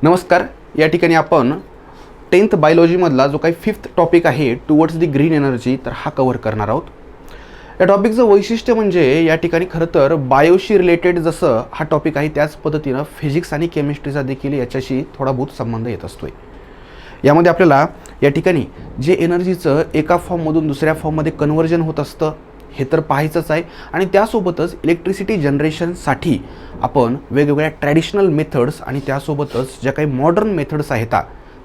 नमस्कार. या ठिकाणी आपण 10th बायोलॉजीमधला जो काही 5th टॉपिक आहे टुवर्ड्स दी ग्रीन एनर्जी तर हा कव्हर करणार आहोत. या टॉपिकचं वैशिष्ट्य म्हणजे या ठिकाणी खरं तर बायोशी रिलेटेड जसं हा टॉपिक आहे त्याच पद्धतीनं फिजिक्स आणि केमिस्ट्रीचा देखील याच्याशी थोडा बहुत संबंध येत असतोय. यामध्ये आपल्याला या ठिकाणी जे एनर्जीचं एका फॉर्ममधून दुसऱ्या फॉर्ममध्ये कन्व्हर्जन होत असतं हे तर पाहायचंच आहे आणि त्यासोबतच इलेक्ट्रिसिटी जनरेशनसाठी आपण वेगवेगळ्या ट्रॅडिशनल मेथड्स आणि त्यासोबतच ज्या काही मॉडर्न मेथड्स आहेत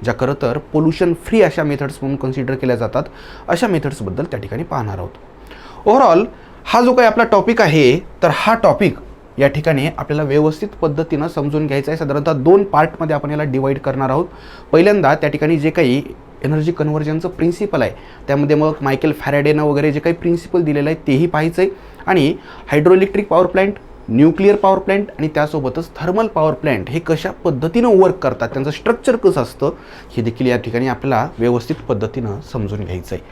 ज्या खरं तर पोल्युशन फ्री अशा मेथड्स म्हणून कन्सिडर केल्या जातात अशा मेथड्सबद्दल त्या ठिकाणी पाहणार आहोत. ओव्हरऑल हा जो काही आपला टॉपिक आहे तर हा टॉपिक या ठिकाणी आपल्याला व्यवस्थित पद्धतीनं समजून घ्यायचा आहे. साधारणतः 2 पार्टमध्ये आपण याला डिवाईड करणार आहोत. पहिल्यांदा त्या ठिकाणी जे काही एनर्जी कन्व्हर्जनचं प्रिन्सिपल आहे त्यामध्ये मग मायकेल फॅराडेनं वगैरे जे काही प्रिन्सिपल दिलेलं आहे तेही पाहायचं आहे आणि hydroelectric power plant, nuclear power plant आणि त्यासोबतच थर्मल पॉवर प्लॅन्ट हे कशा पद्धतीनं वर्क करतात, त्यांचं स्ट्रक्चर कसं असतं हे देखील या ठिकाणी आपल्याला व्यवस्थित पद्धतीनं समजून घ्यायचं आहे.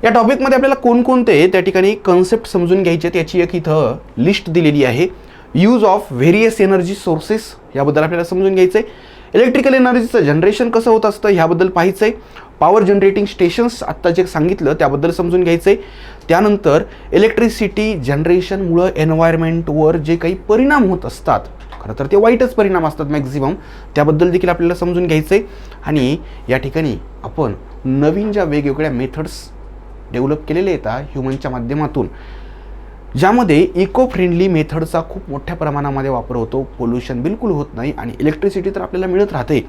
या टॉपिकमध्ये आपल्याला कोणकोणते त्या ठिकाणी कन्सेप्ट समजून घ्यायचे आहेत याची एक इथं लिस्ट दिलेली आहे. Use of various energy sources याबद्दल आपल्याला समजून घ्यायचं आहे. इलेक्ट्रिकल एनर्जीचं जनरेशन कसं होत असतं ह्याबद्दल पाहायचं आहे. पॉवर जनरेटिंग स्टेशन्स आत्ता जे सांगितलं त्याबद्दल समजून घ्यायचं आहे. त्यानंतर इलेक्ट्रिसिटी जनरेशनमुळं एन्व्हायरमेंटवर जे काही परिणाम होत असतात खरं तर ते वाईटच परिणाम असतात मॅक्झिमम, त्याबद्दल देखील आपल्याला समजून घ्यायचं आहे. आणि या ठिकाणी आपण नवीन ज्या वेगवेगळ्या मेथड्स डेव्हलप केलेले आहेत ह्युमनच्या माध्यमातून ज्यामध्ये इको फ्रेंडली मेथडचा खूप मोठ्या प्रमाणामध्ये वापर होतो, पोल्युशन बिलकुल होत नाही आणि इलेक्ट्रिसिटी तर आपल्याला मिळत राहते,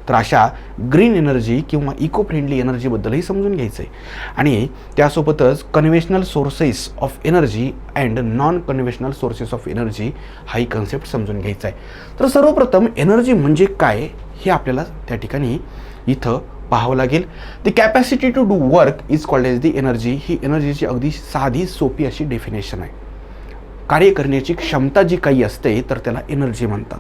तर अशा ग्रीन एनर्जी किंवा इको फ्रेंडली एनर्जीबद्दलही समजून घ्यायचं आहे. आणि त्यासोबतच conventional sources of energy and non conventional sources of energy हाही कन्सेप्ट समजून घ्यायचा आहे. तर सर्वप्रथम एनर्जी म्हणजे काय हे आपल्याला त्या ठिकाणी इथं पाहावं लागेल. The capacity to do work is called as the energy. ही एनर्जीची अगदी साधी सोपी अशी डेफिनेशन आहे. कार्य करण्याची क्षमता जी काही असते तर त्याला एनर्जी म्हणतात.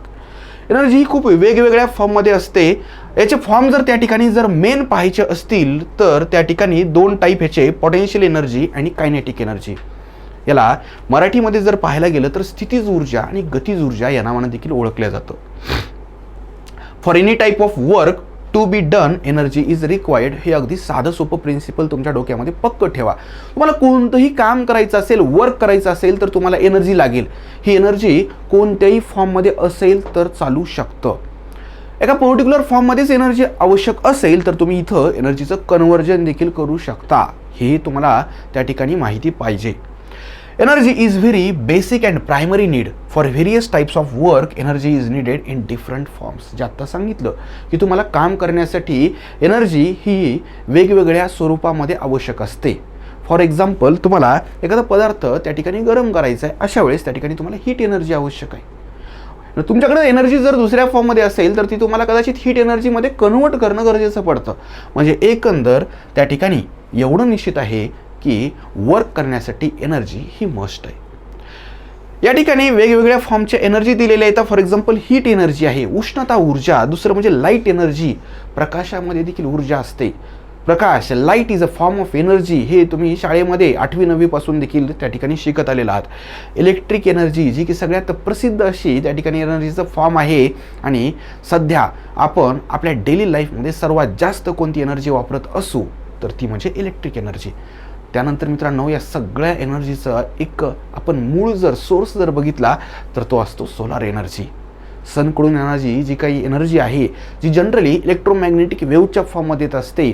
एनर्जी ही खूप वेगवेगळ्या फॉर्ममध्ये असते. याचे फॉर्म जर त्या ठिकाणी जर मेन पाहायचे असतील तर त्या ठिकाणी 2 टाईप ह्याचे, पोटेन्शियल एनर्जी आणि कायनेटिक एनर्जी. याला मराठीमध्ये जर पाहायला गेलं तर स्थितीज ऊर्जा आणि गतीज ऊर्जा या नावानं देखील ओळखलं जातं. For any type of work to be done energy is required. हे अगदी साधं सोपं प्रिन्सिपल तुमच्या डोक्यामध्ये पक्क ठेवा. तुम्हाला कोणतंही काम करायचं असेल, वर्क करायचं असेल तर तुम्हाला एनर्जी लागेल. ही एनर्जी कोणत्याही फॉर्ममध्ये असेल तर चालू शकतं. एका पर्टिक्युलर फॉर्ममध्येच एनर्जी आवश्यक असेल तर तुम्ही इथं एनर्जीचं कन्व्हर्जन देखील करू शकता. हे तुम्हाला त्या ठिकाणी माहिती पाहिजे. Energy is very basic and primary need for various types of work. Energy is needed in different forms. जे आत्ता सांगितलं की तुम्हाला काम करण्यासाठी एनर्जी ही वेगवेगळ्या स्वरूपामध्ये आवश्यक असते. फॉर एक्झाम्पल तुम्हाला एखादा पदार्थ त्या ठिकाणी गरम करायचा आहे, अशा वेळेस त्या ठिकाणी तुम्हाला हीट एनर्जी आवश्यक आहे. तुमच्याकडे एनर्जी जर दुसऱ्या फॉर्ममध्ये असेल तर ती तुम्हाला कदाचित हीट एनर्जीमध्ये कन्व्हर्ट करणं गरजेचं पडतं. म्हणजे एकंदर त्या ठिकाणी एवढं निश्चित आहे की वर्क करण्यासाठी एनर्जी ही मस्ट आहे. या ठिकाणी वेगवेगळ्या फॉर्मचे एनर्जी दिलेल्या आहेत. फॉर एक्झाम्पल हीट एनर्जी आहे, उष्णता ऊर्जा. दुसरं म्हणजे लाईट एनर्जी, प्रकाशामध्ये देखील ऊर्जा असते. प्रकाश, light is a form of energy. हे तुम्ही शाळेमध्ये 8वी 9वी पासून देखील त्या ठिकाणी शिकत आलेला आहात. इलेक्ट्रिक एनर्जी जी की सगळ्यात प्रसिद्ध अशी त्या ठिकाणी एनर्जीचं फॉर्म आहे आणि सध्या आपण आपल्या डेली लाईफमध्ये सर्वात जास्त कोणती एनर्जी वापरत असू तर ती म्हणजे इलेक्ट्रिक एनर्जी. त्यानंतर मित्रांनो या सगळ्या एनर्जीचा एक आपण मूळ जर सोर्स जर बघितला तर तो असतो सोलार एनर्जी. सनकडून एनर्जी जी काही एनर्जी आहे जी जनरली इलेक्ट्रोमॅग्नेटिक वेव्हच्या फॉर्ममध्ये येत असते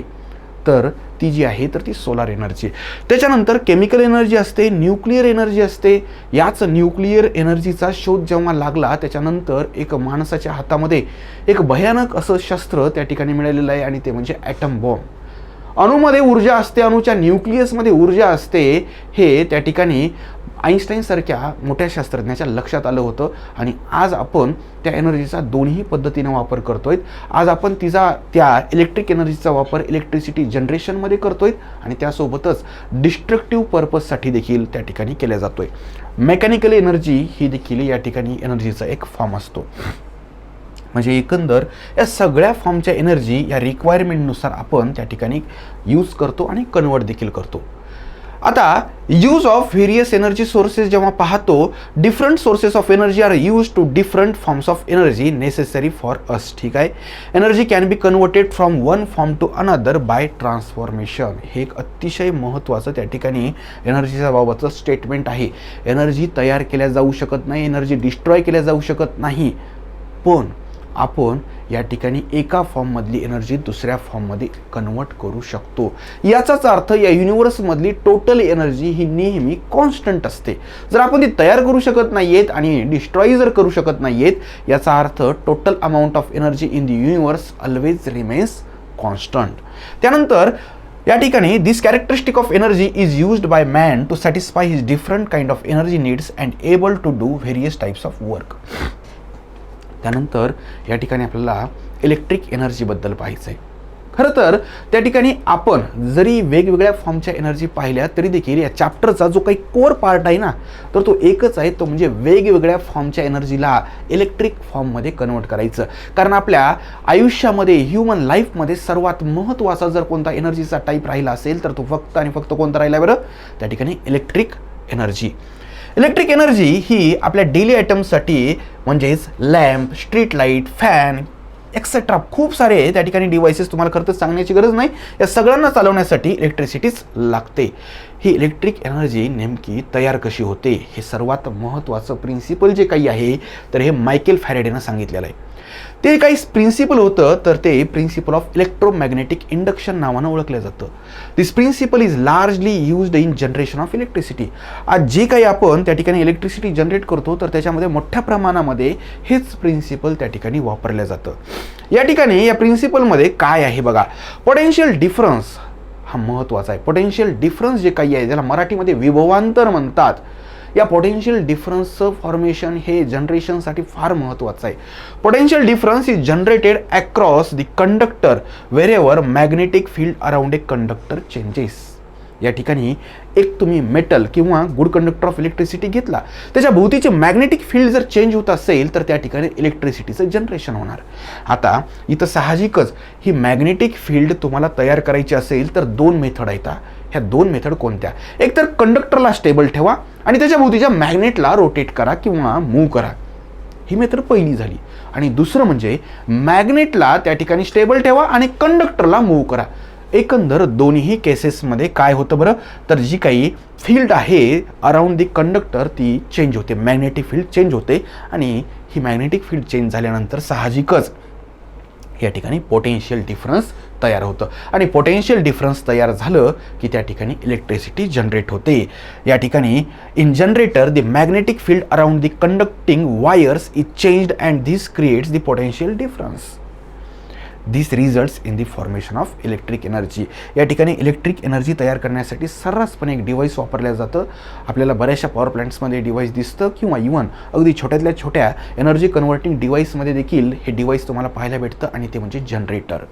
तर ती जी आहे तर ती सोलार एनर्जी. त्याच्यानंतर केमिकल एनर्जी असते, न्यूक्लिअर एनर्जी असते. याच न्यूक्लिअर एनर्जीचा शोध जेव्हा लागला त्याच्यानंतर एक माणसाच्या हातामध्ये एक भयानक असं शस्त्र त्या ठिकाणी मिळालेलं आहे आणि ते म्हणजे ॲटम बॉम्ब. अणूमध्ये ऊर्जा असते, अणूच्या न्यूक्लियसमध्ये ऊर्जा असते. हे त्या ठिकाणी आईन्स्टाईनसारख्या मोठ्या शास्त्रज्ञाच्या लक्षात आलं होतं आणि आज आपण त्या एनर्जीचा दोन्ही पद्धतीनं वापर करतोय. आज आपण त्या इलेक्ट्रिक एनर्जीचा वापर इलेक्ट्रिसिटी जनरेशनमध्ये करतोय आणि त्यासोबतच डिस्ट्रक्टिव्ह पर्पजसाठी देखील त्या ठिकाणी केल्या जातोय. मेकॅनिकल एनर्जी ही देखील या ठिकाणी एनर्जीचा एक फॉर्म असतो. म्हणजे एकंदर या सगळ्या फॉर्मच्या एनर्जी या रिक्वायरमेंटनुसार आपण त्या ठिकाणी यूज करतो आणि कन्वर्ट देखील करतो. आता use of various energy sources जेव्हा पाहतो, different sources of energy are use to different forms of energy necessary for us. ठीक आहे. Energy can be converted from one form to another by transformation. हे एक अतिशय महत्त्वाचं त्या ठिकाणी एनर्जीच्या बाबतचं स्टेटमेंट आहे. एनर्जी तयार केल्या जाऊ शकत नाही, एनर्जी डिस्ट्रॉय केल्या जाऊ शकत नाही, पण आपण या ठिकाणी एका फॉर्ममधली एनर्जी दुसऱ्या फॉर्ममध्ये कन्वर्ट करू शकतो. याचाच अर्थ या युनिवर्समधली टोटल एनर्जी ही नेहमी कॉन्स्टंट असते. जर आपण ती तयार करू शकत नाही आहेत आणि डिस्ट्रॉय जर करू शकत नाही आहेत, याचा अर्थ total amount of energy in the universe always remains constant. त्यानंतर या ठिकाणी this characteristic of energy is used by man to satisfy his different kind of energy needs and able to do various types of work. त्यानंतर या ठिकाणी आपल्याला electric एनर्जीबद्दल पाहायचं आहे. खरं तर त्या ठिकाणी आपण जरी वेगवेगळ्या फॉर्मच्या एनर्जी पाहिल्या तरी देखील या चॅप्टरचा जो काही कोर पार्ट आहे ना, तर तो एकच आहे, तो म्हणजे वेगवेगळ्या फॉर्मच्या एनर्जीला इलेक्ट्रिक फॉर्ममध्ये कन्वर्ट करायचं. कारण आपल्या आयुष्यामध्ये, ह्युमन लाईफमध्ये सर्वात महत्त्वाचा जर कोणता एनर्जीचा टाईप राहिला असेल तर तो फक्त आणि फक्त कोणता राहिला बरं? त्या ठिकाणी इलेक्ट्रिक एनर्जी. इलेक्ट्रिक एनर्जी ही आपल्या डेली आयटमसाठी म्हणजेच lamp, street light, fan etcetera खूप सारे त्या ठिकाणी डिव्हाइसेस, तुम्हाला खरं तर सांगण्याची गरज नाही, या सगळ्यांना चालवण्यासाठी इलेक्ट्रिसिटीच लागते. ही इलेक्ट्रिक एनर्जी नेमकी तयार कशी होते, हे सर्वात महत्त्वाचं प्रिन्सिपल जे काही आहे तर हे मायकेल फॅरेडेनं सांगितलेलं आहे. ते काही प्रिन्सिपल होतं, तर ते प्रिन्सिपल ऑफ इलेक्ट्रोमॅग्नेटिक इंडक्शन नावानं ओळखलं जातं. This principle is largely used in generation of electricity. आज जे काही आपण त्या ठिकाणी इलेक्ट्रिसिटी जनरेट करतो तर त्याच्यामध्ये मोठ्या प्रमाणामध्ये हेच प्रिन्सिपल त्या ठिकाणी वापरलं जातं. या ठिकाणी या प्रिन्सिपलमध्ये काय आहे बघा, पोटेन्शियल डिफरन्स हा महत्त्वाचा आहे. पोटेन्शियल डिफरन्स जे काही आहे त्याला मराठीमध्ये विभवांतर म्हणतात. या पोटेन्शियल डिफरन्सचं फॉर्मेशन हे जनरेशनसाठी फार महत्त्वाचं आहे. Potential difference is generated across the conductor wherever magnetic field around a conductor changes. या ठिकाणी एक तुम्ही मेटल किंवा गुड कंडक्टर ऑफ इलेक्ट्रिसिटी घेतला, त्याच्या भोवतीचे मॅग्नेटिक फील्ड जर चेंज होत असेल तर त्या ठिकाणी इलेक्ट्रिसिटीचं जनरेशन होणार. आता इथं साहजिकच ही मॅग्नेटिक फील्ड तुम्हाला तयार करायची असेल तर दोन मेथड आहेत. ह्या दोन मेथड कोणत्या? एक तर कंडक्टरला स्टेबल ठेवा आणि त्याच्या भोवतीच्या मॅग्नेटला रोटेट करा किंवा मूव्ह करा, ही मेथड पहिली झाली. आणि दुसरं म्हणजे मॅग्नेटला त्या ठिकाणी स्टेबल ठेवा आणि कंडक्टरला मूव्ह करा. एकंदर दोन्ही केसेसमध्ये काय होतं बरं, तर जी काही फील्ड आहे अराउंड दी कंडक्टर ती चेंज होते, मॅग्नेटिक फील्ड चेंज होते. आणि ही मॅग्नेटिक फील्ड चेंज झाल्यानंतर साहजिकच या ठिकाणी पोटेन्शियल डिफरन्स तयार होतं. आणि पोटेन्शियल डिफरन्स तयार झालं की त्या ठिकाणी इलेक्ट्रिसिटी जनरेट होते. या ठिकाणी in generator the magnetic field around the conducting wires is changed and this creates the potential difference. This results in the formation of electric energy. या ठिकाणी इलेक्ट्रिक एनर्जी तयार करण्यासाठी सर्रासपणे एक डिव्हाइस वापरलं जातं. आपल्याला बऱ्याचशा पॉवर प्लांट्समध्ये डिव्हाइस दिसतं किंवा इव्हन अगदी छोट्यातल्या छोट्या एनर्जी कन्व्हर्टिंग डिव्हाइसमध्ये देखील हे डिव्हाइस तुम्हाला पाहायला भेटतं आणि ते म्हणजे जनरेटर.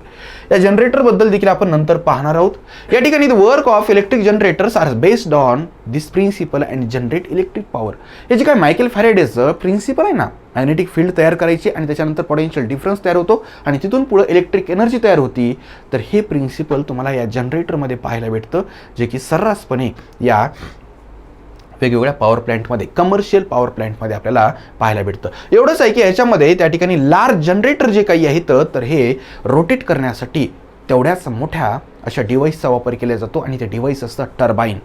या जनरेटरबद्दल देखील आपण नंतर पाहणार आहोत. या ठिकाणी the work of electric generators are based on this principle and generate electric power. हे जे काय मायकेल फॅरेडेचं प्रिन्सिपल आहे ना, मॅग्नेटिक फील्ड तयार करायची आणि त्याच्यानंतर पोटेन्शियल डिफरन्स तयार होतो आणि तिथून पुढे इलेक्ट्रिक एनर्जी तयार होती, तर हे प्रिन्सिपल तुम्हाला या जनरेटरमध्ये पाहायला भेटतं, जे की सर्रासपणे या वेगवेगळ्या पॉवर प्लांटमध्ये, कमर्शियल पॉवर प्लांटमध्ये आपल्याला पाहायला भेटतं. एवढंच आहे की याच्यामध्ये त्या ठिकाणी लार्ज जनरेटर जे काही आहेत तर हे रोटेट करण्यासाठी तेवढ्याच मोठ्या अशा डिव्हाइसचा वापर केला जातो आणि ते डिव्हाइस असतं टर्बाईन.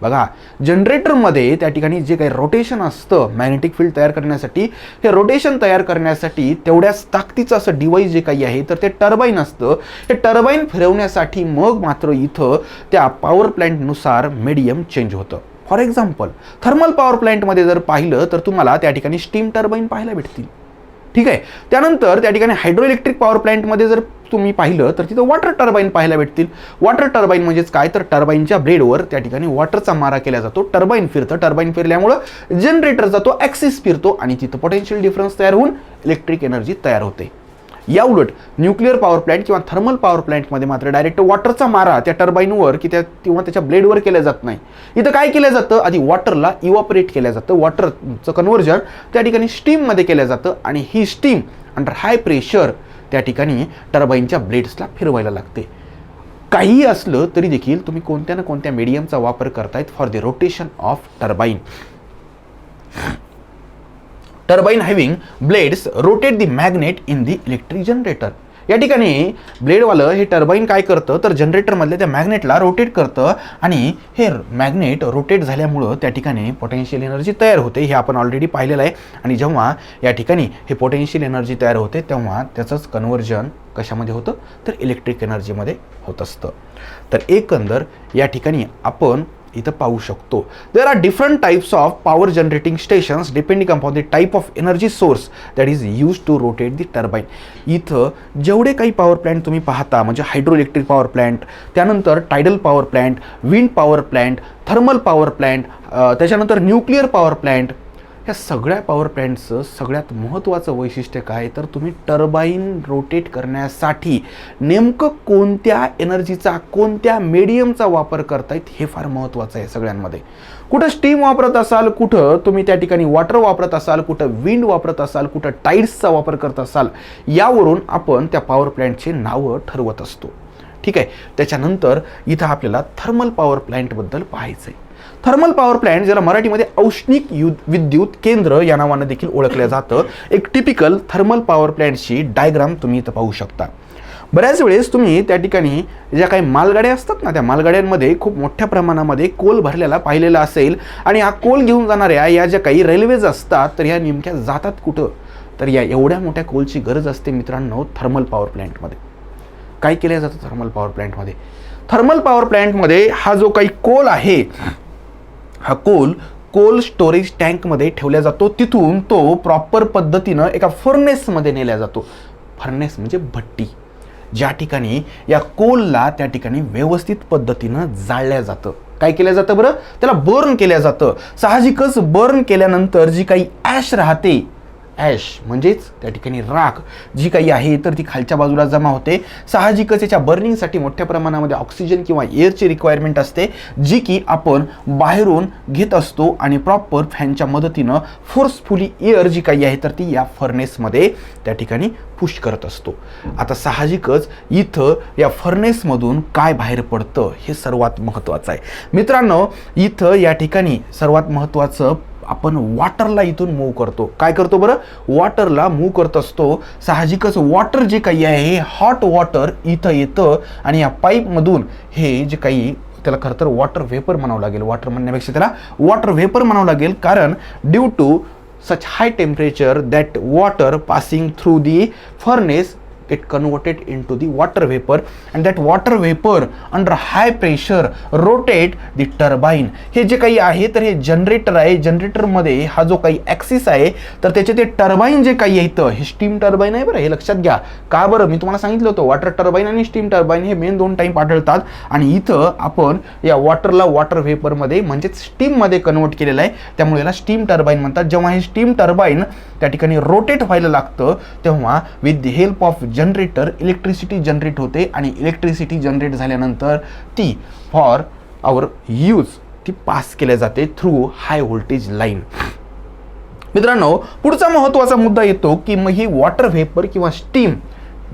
बघा, जनरेटरमध्ये त्या ठिकाणी जे काही रोटेशन असतं मॅग्नेटिक फील्ड तयार करण्यासाठी, हे रोटेशन तयार करण्यासाठी तेवढ्याच ताकदीचं असं डिव्हाइस जे काही आहे तर ते टर्बाईन असतं. हे टर्बाईन फिरवण्यासाठी मग मात्र इथं त्या पॉवर प्लांटनुसार मीडियम चेंज होतं. फॉर एक्झाम्पल थर्मल पॉवर प्लांटमध्ये जर पाहिलं तर तुम्हाला त्या ठिकाणी स्टीम टर्बाईन पाहायला भेटतील. ठीक आहे. त्यानंतर त्या ठिकाणी हायड्रो इलेक्ट्रिक पॉवर प्लांटमध्ये जर तुम्ही पाहिलं तर तिथं वॉटर टर्बाईन पाहायला भेटतील. वॉटर टर्बाईन म्हणजेच काय, तर टर्बाईनच्या ब्लेडवर त्या ठिकाणी वॉटरचा मारा केला जातो, टर्बाईन फिरतं, टर्बाईन फिरल्यामुळं जनरेटरचा तो ॲक्सिस फिरतो आणि तिथं पोटेन्शियल डिफरन्स तयार होऊन इलेक्ट्रिक एनर्जी तयार होते. या उलट न्यूक्लिअर पॉवर प्लांट किंवा थर्मल पॉवर प्लांटमध्ये मात्र डायरेक्ट वॉटरचा मारा त्या टर्बाईनवर किंवा त्याच्या ब्लेडवर केला जात नाही. इथं काय केलं जातं, आधी वॉटरला इव्हॉपरेट केलं जातं, वॉटरचं कन्व्हर्जन त्या ठिकाणी स्टीममध्ये केलं जातं आणि ही स्टीम अंडर हाय प्रेशर त्या ठिकाणी टर्बाईनच्या ब्लेड्सला फिरवायला लागते. काहीही असलं तरी देखील तुम्ही कोणत्या ना कोणत्या मीडियमचा वापर करतायत for the rotation of turbine. Turbine having blades rotate the magnet in the electric generator. या ठिकाणी ब्लेडवालं हे टर्बाईन काय करतं तर जनरेटरमधल्या त्या मॅग्नेटला रोटेट करतं आणि हे मॅग्नेट रोटेट झाल्यामुळं त्या ठिकाणी पोटेन्शियल एनर्जी तयार होते. हे आपण ऑलरेडी पाहिलेलं आहे. आणि जेव्हा या ठिकाणी हे पोटेन्शियल एनर्जी तयार होते तेव्हा त्याचंच कन्व्हर्जन कशामध्ये होतं तर इलेक्ट्रिक एनर्जीमध्ये होत असतं. तर एकंदर या ठिकाणी आपण इथं पाहू शकतो there are different types of power generating stations depending upon the type of energy source that is use to rotate the turbine. इथं जेवढे काही पॉवर प्लॅन्ट तुम्ही पाहता म्हणजे हायड्रो इलेक्ट्रिक पॉवर प्लॅन्ट, त्यानंतर tidal power plant, wind power plant, thermal power plant, त्याच्यानंतर nuclear power plant, ह्या सगळ्या पॉवर प्लॅन्टचं सगळ्यात महत्त्वाचं वैशिष्ट्य काय तर तुम्ही टर्बाईन रोटेट करण्यासाठी नेमकं कोणत्या एनर्जीचा कोणत्या मीडियमचा वापर करतायत हे फार महत्त्वाचं आहे सगळ्यांमध्ये. कुठं स्टीम वापरत असाल, कुठं तुम्ही त्या ठिकाणी वॉटर वापरत असाल, कुठं विंड वापरत असाल, कुठं टाईड्सचा वापर करत असाल, यावरून आपण त्या पॉवर प्लॅन्टची नावं ठरवत असतो. ठीक आहे. त्याच्यानंतर इथं आपल्याला थर्मल पॉवर प्लॅन्टबद्दल पाहायचं आहे. थर्मल पॉवर प्लॅन्ट ज्याला मराठीमध्ये औष्णिक विद्युत केंद्र या नावानं देखील ओळखलं जातं. एक टिपिकल थर्मल पॉवर प्लॅन्टची डायग्राम तुम्ही इथं पाहू शकता. बऱ्याच वेळेस तुम्ही त्या ठिकाणी ज्या काही मालगाड्या असतात ना त्या मालगाड्यांमध्ये खूप मोठ्या प्रमाणामध्ये कोल भरलेला पाहिलेला असेल आणि हा कोल घेऊन जाणाऱ्या या ज्या काही रेल्वेज असतात तर या नेमक्या जातात कुठं तर या एवढ्या मोठ्या कोलची गरज असते मित्रांनो थर्मल पॉवर प्लॅन्टमध्ये. काय केलं जातं थर्मल पॉवर प्लॅन्टमध्ये? थर्मल पॉवर प्लॅन्टमध्ये हा जो काही कोल आहे हा कोल स्टोरेज टँकमध्ये ठेवला जातो. तिथून तो प्रॉपर पद्धतीनं एका फर्नेसमध्ये नेला जातो. फर्नेस म्हणजे भट्टी, ज्या ठिकाणी या कोलला त्या ठिकाणी व्यवस्थित पद्धतीनं जाळल्या जातं. काय केलं जातं बरं? त्याला बर्न केलं जातं. साहजिकच बर्न केल्यानंतर जी काही ॲश राहते, ॲश म्हणजेच त्या ठिकाणी राख जी काही आहे तर ती खालच्या बाजूला जमा होते. साहजिकच याच्या बर्निंगसाठी मोठ्या प्रमाणामध्ये ऑक्सिजन किंवा एअरची रिक्वायरमेंट असते जी की आपण बाहेरून घेत असतो आणि प्रॉपर फॅनच्या मदतीनं फोर्सफुली एअर जी काही आहे तर ती या फर्नेसमध्ये त्या ठिकाणी पुश करत असतो. आता साहजिकच इथं या फर्नेसमधून काय बाहेर पडतं हे सर्वात महत्त्वाचं आहे मित्रांनो. इथं या ठिकाणी सर्वात महत्त्वाचं आपण वॉटरला इथून मूव्ह करतो. काय करतो बरं? वॉटरला मूव्ह करत असतो. साहजिकच वॉटर जे काही आहे हे हॉट वॉटर इथं येतं आणि या पाईपमधून हे जे काही त्याला खरं तर वॉटर व्हेपर म्हणावं लागेल, वॉटर म्हणण्यापेक्षा त्याला वॉटर व्हेपर म्हणावं लागेल कारण due to such high temperature that water passing through the furnace get converted into the water vapor and that water vapor under high pressure rotate the turbine. हे जे काही आहे तर हे जनरेटर आहे. जनरेटरमध्ये हा जो काही ॲक्सिस आहे तर त्याचे ते टर्बाईन जे काही आहे हे स्टीम टर्बाईन आहे बरं. हे लक्षात घ्या. का बरं? मी तुम्हाला सांगितलं होतं वॉटर टर्बाईन आणि स्टीम टर्बाईन हे मेन दोन टाईप आढळतात आणि इथं आपण या वॉटरला वॉटर व्हेपरमध्ये म्हणजेच स्टीममध्ये कन्वर्ट केलेलं आहे त्यामुळे याला स्टीम टर्बाईन म्हणतात. जेव्हा हे स्टीम टर्बाईन त्या ठिकाणी रोटेट व्हायला लागतं तेव्हा with the help of generator electricity generate होते आणि इलेक्ट्रिसिटी जनरेट झाल्यानंतर ती फॉर आवर यूज ती पास केल्या जाते थ्रू हाय व्होल्टेज लाईन. मित्रांनो पुढचा महत्त्वाचा मुद्दा येतो की मग ही वॉटर व्हेपर किंवा स्टीम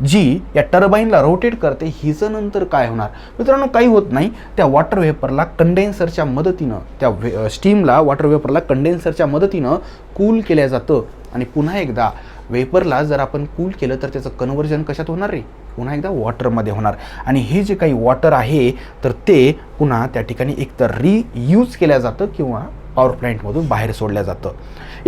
जी या टर्बाईनला रोटेट करते हिचं नंतर काय होणार? मित्रांनो काही होत नाही. त्या वॉटर व्हेपरला कंडेन्सरच्या मदतीनं त्या स्टीमला वॉटर व्हेपरला कंडेन्सरच्या मदतीनं कूल केलं जातं आणि पुन्हा एकदा वेपरला जर आपण कूल केलं तर त्याचं कन्व्हर्जन कशात होणार रे? पुन्हा एकदा वॉटरमध्ये होणार आणि हे जे काही वॉटर आहे तर ते पुन्हा त्या ठिकाणी एकतर रियूज केलं जातं किंवा पॉवर प्लॅन्टमधून बाहेर सोडलं जातं.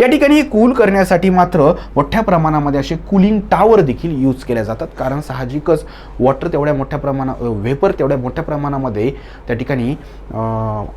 या ठिकाणी हे कूल करण्यासाठी मात्र मोठ्या प्रमाणामध्ये असे कूलिंग टावर देखील यूज केल्या जातात कारण साहजिकच वॉटर तेवढ्या मोठ्या व्हेपर तेवढ्या मोठ्या प्रमाणामध्ये त्या ठिकाणी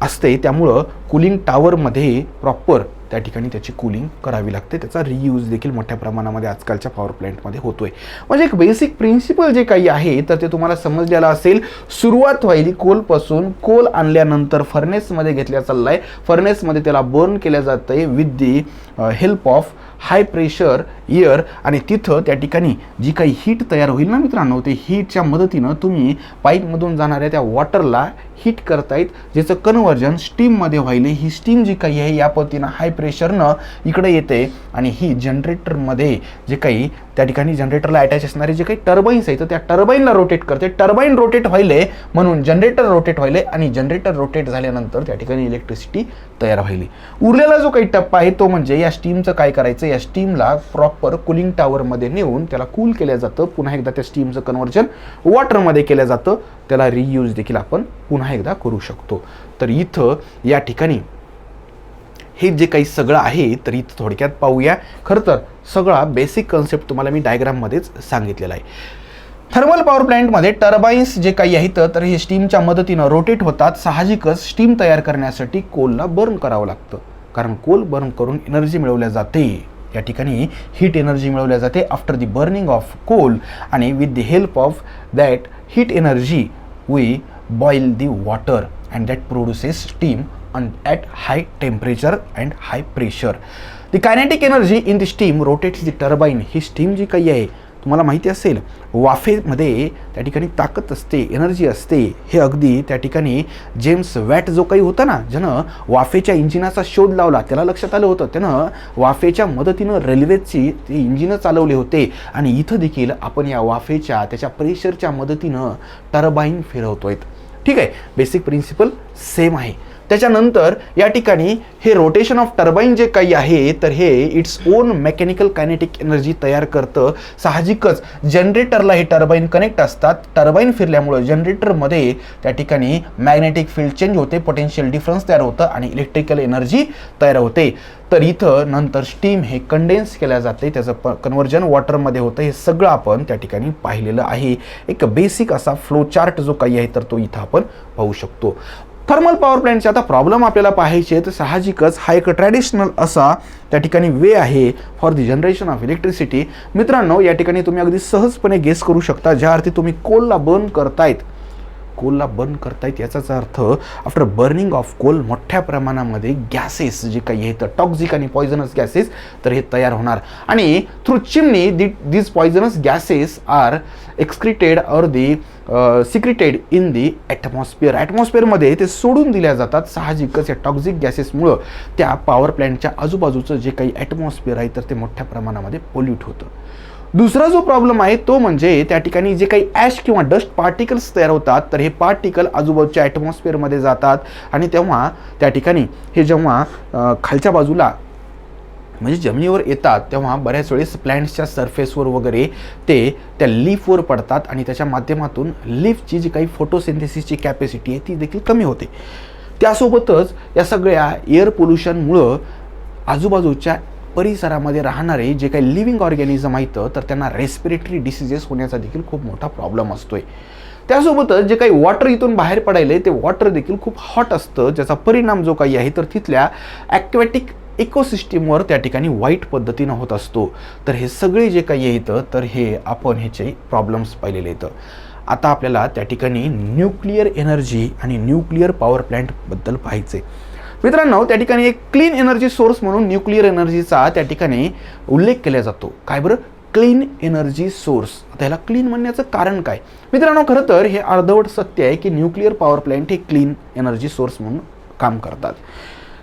असते त्यामुळं कूलिंग टावरमध्ये प्रॉपर त्या ठिकाणी त्याची कूलिंग करावी लागते. त्याचा रियूज देखील मोठ्या प्रमाणामध्ये आजकालच्या पॉवर प्लॅन्टमध्ये होतोय. म्हणजे एक बेसिक प्रिन्सिपल जे काही आहे तर ते तुम्हाला समजलेलं असेल. सुरुवात व्हायली कोलपासून. कोल आणल्यानंतर फर्नेसमध्ये घेतल्या चाललाय. फर्नेसमध्ये त्याला बर्न केल्या जातंय with the help of high pressure air आणि तिथं त्या ठिकाणी जी काही हीट तयार होईल ना मित्रांनो, ते हीटच्या मदतीनं तुम्ही पाईपमधून जाणाऱ्या त्या वॉटरला हीट करतायत, ज्याचं कन्व्हर्जन स्टीममध्ये व्हायले. ही स्टीम जी काही आहे या पद्धतीनं हाय प्रेशरनं इकडे येते आणि ही जनरेटरमध्ये जे काही त्या ठिकाणी जनरेटरला अटॅच असणारे जे काही टर्बाईन्स आहेत त्या टर्बाईनला रोटेट करते. टर्बाईन रोटेट व्हायले म्हणून जनरेटर रोटेट व्हायले आणि जनरेटर रोटेट झाल्यानंतर त्या ठिकाणी इलेक्ट्रिसिटी तयार व्हायली. उरलेला जो काही टप्पा आहे तो म्हणजे या स्टीमचं काय करायचं, या स्टीमला प्रॉपर कूलिंग टॉवरमध्ये नेऊन त्याला कूल केलं जातं. पुन्हा एकदा त्या स्टीमचं कन्व्हर्जन वॉटरमध्ये केलं जातं. त्याला रियूज देखील आपण पुन्हा एकदा करू शकतो. तर इथं या ठिकाणी हे जे काही सगळं आहे तर इथं थोडक्यात पाहूया. खरं तर सगळा बेसिक कन्सेप्ट तुम्हाला मी डायग्राममध्येच सांगितलेला आहे. थर्मल पॉवर प्लांटमध्ये टर्बाईन्स जे काही आहेत तर हे स्टीमच्या मदतीनं रोटेट होतात. साहजिकच स्टीम तयार करण्यासाठी कोलला बर्न करावं लागतं, कारण कोल बर्न करून एनर्जी मिळवल्या जाते. या ठिकाणी हीट एनर्जी मिळवल्या जाते after the burning of coal आणि with the help of that heat energy we boil the water and that produces steam at high temperature and high pressure. The kinetic energy in the steam rotates the turbine. ही steam जी काही आहे तुम्हाला माहिती असेल, वाफेमध्ये त्या ठिकाणी ताकद असते, एनर्जी असते. हे अगदी त्या ठिकाणी जेम्स वॅट जो काही होता ना, ज्यानं वाफेच्या इंजिनाचा शोध लावला, त्याला लक्षात आलं होतं. त्यानं वाफेच्या मदतीनं रेल्वेची ते इंजिनं चालवले होते आणि इथं देखील आपण या वाफेच्या त्याच्या प्रेशरच्या मदतीनं टर्बाईन फिरवतोय. ठीक आहे, बेसिक प्रिन्सिपल सेम आहे. त्याच्यानंतर या ठिकाणी हे रोटेशन ऑफ टर्बाईन जे काही आहे तर हे its own mechanical kinetic energy तयार करतं. साहजिकच जनरेटरला हे टर्बाईन कनेक्ट असतात. टर्बाईन फिरल्यामुळे जनरेटरमध्ये त्या ठिकाणी मॅग्नेटिक फील्ड चेंज होते, पोटेन्शियल डिफरन्स तयार होतं आणि इलेक्ट्रिकल एनर्जी तयार होते. तर इथं नंतर स्टीम हे कंडेन्स केल्या जाते, त्याचं कन्व्हर्जन वॉटरमध्ये होतं. हे सगळं आपण त्या ठिकाणी पाहिलेलं आहे. एक बेसिक असा फ्लो चार्ट जो काही आहे तर तो इथं आपण पाहू शकतो. थर्मल पॉवर प्लांटचे आता प्रॉब्लेम आपल्याला पाहायचे तर साहजिकच हा एक ट्रॅडिशनल असा त्या ठिकाणी वे आहे for the generation of electricity. मित्रांनो, या ठिकाणी तुम्ही अगदी सहजपणे गेस करू शकता, ज्या अर्थी तुम्ही कोलला बर्न करतायत याचाच अर्थ आफ्टर बर्निंग ऑफ कोल मोठ्या प्रमाणामध्ये गॅसेस जे काही आहेत टॉक्सिक आणि पॉयझनस गॅसेस तर हे तयार होणार आणि through chimney these poisonous gases are excreted or the secreted in the atmosphere. ॲटमॉस्फिअरमध्ये ते सोडून दिल्या जातात. साहजिकच या टॉक्सिक गॅसेसमुळं त्या पॉवर प्लॅन्टच्या आजूबाजूचं जे काही ॲटमॉस्फिअर आहे तर ते मोठ्या प्रमाणामध्ये पोल्यूट होतं. दुसरा जो प्रॉब्लेम आहे तो म्हणजे त्या ठिकाणी जे काही ॲश किंवा डस्ट पार्टिकल्स तयार होतात तर हे पार्टिकल आजूबाजूच्या ॲटमॉस्फिअरमध्ये जातात आणि तेव्हा त्या ठिकाणी हे जेव्हा खालच्या बाजूला म्हणजे जमिनीवर येतात तेव्हा बऱ्याच वेळेस प्लॅन्ट्सच्या सरफेसवर वगैरे ते त्या लीफवर पडतात आणि त्याच्या माध्यमातून लीफची जी काही फोटोसिंथेसिसची कॅपॅसिटी आहे ती देखील कमी होते. त्यासोबतच या सगळ्या एअर पोल्युशनमुळं आजूबाजूच्या परिसरामध्ये राहणारे जे काही लिव्हिंग ऑर्गॅनिझम आहेत तर त्यांना रेस्पिरेटरी डिसीजेस होण्याचा देखील खूप मोठा प्रॉब्लेम असतोय. त्यासोबतच जे काही वॉटर इथून बाहेर पडायले ते वॉटर देखील खूप हॉट असतं, ज्याचा परिणाम जो काही आहे तर तिथल्या ॲक्वॅटिक इकोसिस्टीमवर त्या ठिकाणी वाईट पद्धतीनं होत असतो. तर हे सगळे जे काही येतं तर हे आपण ह्याचे प्रॉब्लेम्स पाहिलेले येतं. आता आपल्याला त्या ठिकाणी न्यूक्लिअर एनर्जी आणि न्यूक्लिअर पॉवर प्लॅन्टबद्दल पाहायचे. मित्रांनो, त्या ठिकाणी एक क्लीन एनर्जी सोर्स म्हणून न्यूक्लिअर एनर्जीचा त्या ठिकाणी उल्लेख केला जातो. काय बरं? Clean energy source. त्याला क्लीन म्हणण्याचं कारण काय? मित्रांनो, खरं तर हे अर्धवट सत्य आहे की न्यूक्लिअर पॉवर प्लॅन्ट हे क्लीन एनर्जी सोर्स म्हणून काम करतात.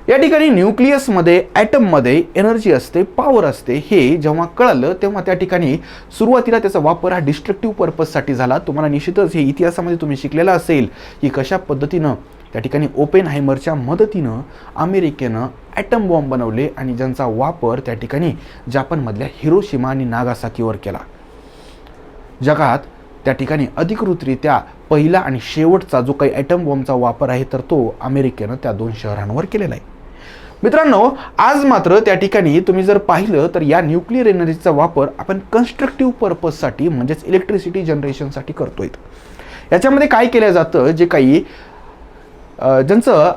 या ठिकाणी न्यूक्लियसमध्ये ॲटममध्ये एनर्जी असते, पॉवर असते. हे जेव्हा कळलं तेव्हा त्या ठिकाणी सुरुवातीला त्याचा वापर हा डिस्ट्रक्टिव्ह पर्पजसाठी झाला. तुम्हाला निश्चितच हे इतिहासामध्ये तुम्ही शिकलेलं असेल की कशा पद्धतीनं त्या ठिकाणी ओपेनहायमरच्या मदतीनं अमेरिकेनं ॲटम बॉम्ब बनवले आणि ज्यांचा वापर त्या ठिकाणी जपानमधल्या हिरोशिमा आणि नागासाकीवर केला. जगात त्या ठिकाणी अधिकृतरित्या पहिला आणि शेवटचा जो काही ॲटम बॉम्बचा वापर आहे तर तो अमेरिकेनं त्या 2 शहरांवर केलेला आहे. मित्रांनो, आज मात्र त्या ठिकाणी तुम्ही जर पाहिलं तर या न्यूक्लिअर एनर्जीचा वापर आपण कन्स्ट्रक्टिव्ह पर्पजसाठी म्हणजेच इलेक्ट्रिसिटी जनरेशनसाठी करतोय. याच्यामध्ये काय केलं जातं, जे काही ज्यांचं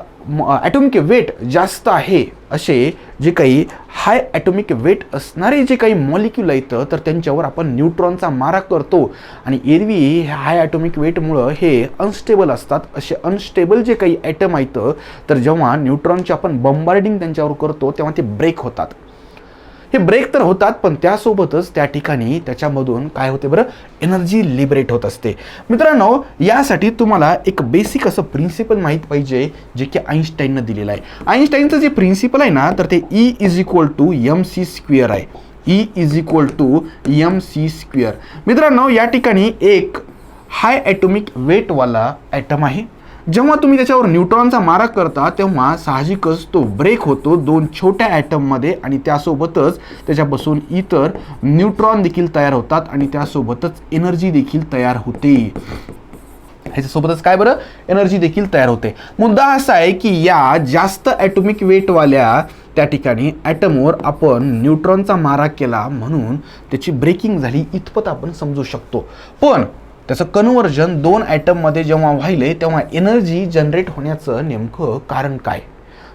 ॲटॉमिक वेट जास्त आहे असे जे काही हाय ॲटॉमिक वेट असणारे जे काही मॉलिक्यूल आहेत तर त्यांच्यावर आपण न्यूट्रॉनचा मारा करतो आणि एरवी ह्या हाय ॲटॉमिक वेटमुळं हे अनस्टेबल असतात. असे अनस्टेबल जे काही ॲटम आहेत तर जेव्हा न्यूट्रॉनची आपण बंबार्डिंग त्यांच्यावर करतो तेव्हा ते ब्रेक होतात. हे ब्रेक तर होतात, पण त्यासोबतच त्या ठिकाणी त्याच्यामधून काय होते बरं, एनर्जी लिबरेट होत असते. मित्रांनो, यासाठी तुम्हाला एक बेसिक असं प्रिन्सिपल माहीत पाहिजे, जे की आईन्स्टाईननं दिलेलं आहे. आईन्स्टाईनचं जे प्रिन्सिपल आहे ना, तर ते E=mc² आहे. E=mc². मित्रांनो, या ठिकाणी एक हाय ॲटॉमिक वेटवाला ॲटम आहे. जेव्हा तुम्ही त्याच्यावर न्यूट्रॉनचा मारा करता तेव्हा साहजिकच तो ब्रेक होतो दोन छोट्या ॲटममध्ये, आणि त्यासोबतच त्याच्यापासून इतर न्यूट्रॉन देखील तयार होतात आणि त्यासोबतच एनर्जी देखील तयार होते. ह्याच्यासोबतच काय बरं, एनर्जी देखील तयार होते. मुद्दा असा आहे की या जास्त ॲटॉमिक वेटवाल्या त्या ठिकाणी ॲटमवर आपण न्यूट्रॉनचा मारा केला म्हणून त्याची ब्रेकिंग झाली, इतपत आपण समजू शकतो. पण त्याचं कन्व्हर्जन दोन ॲटममध्ये जेव्हा व्हायले तेव्हा एनर्जी जनरेट होण्याचं नेमकं कारण काय?